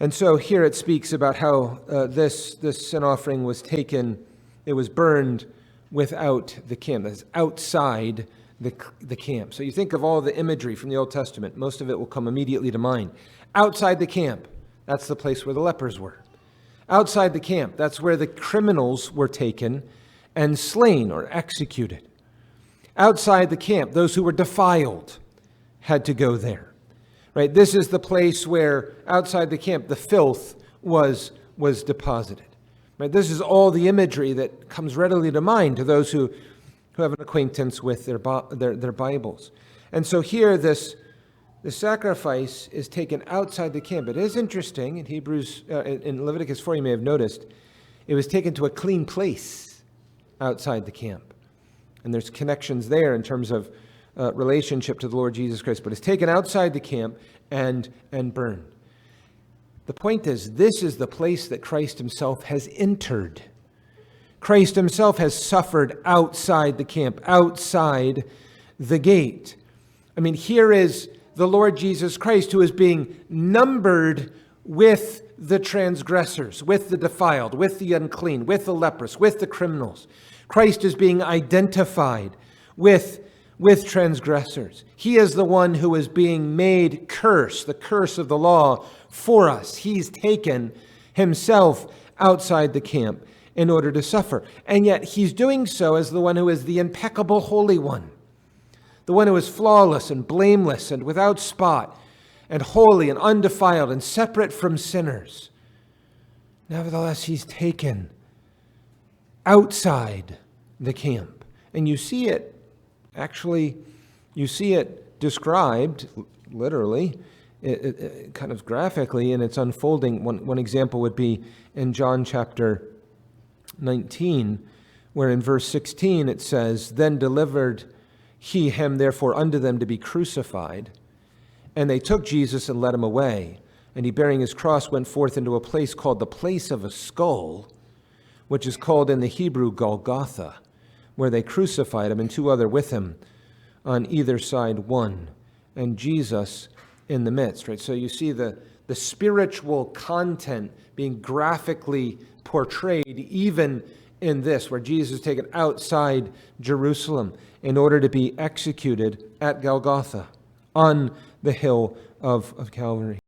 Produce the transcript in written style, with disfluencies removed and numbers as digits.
And so here it speaks about how this sin offering was taken, it was burned without the camp. That's outside the camp. So you think of all the imagery from the Old Testament, most of it will come immediately to mind. Outside the camp, that's the place where the lepers were. Outside the camp, that's where the criminals were taken and slain or executed. Outside the camp, those who were defiled had to go there. Right? This is the place where outside the camp the filth was deposited. Right? This is all the imagery that comes readily to mind to those who have an acquaintance with their Bibles. And so here the sacrifice is taken outside the camp. It is interesting in Leviticus 4, you may have noticed, it was taken to a clean place outside the camp. And there's connections there in terms of relationship to the Lord Jesus Christ, but it's taken outside the camp and burned. The point is, this is the place that Christ himself has entered. Christ himself has suffered outside the camp, outside the gate. I mean, here is the Lord Jesus Christ who is being numbered with the transgressors, with the defiled, with the unclean, with the leprous, with the criminals. Christ is being identified with transgressors. He is the one who is being made curse, the curse of the law for us. He's taken himself outside the camp in order to suffer. And yet he's doing so as the one who is the impeccable Holy One, the one who is flawless and blameless and without spot and holy and undefiled and separate from sinners. Nevertheless, he's taken outside the camp. And you see it described, literally, it kind of graphically in its unfolding. One example would be in John chapter 19, where in verse 16 it says, "Then delivered he him therefore unto them to be crucified. And they took Jesus and led him away. And he, bearing his cross, went forth into a place called the place of a skull, which is called in the Hebrew Golgotha, where they crucified him and two other with him, on either side one, and Jesus in the midst." Right? So you see the spiritual content being graphically portrayed even in this, where Jesus is taken outside Jerusalem in order to be executed at Golgotha on the hill of Calvary.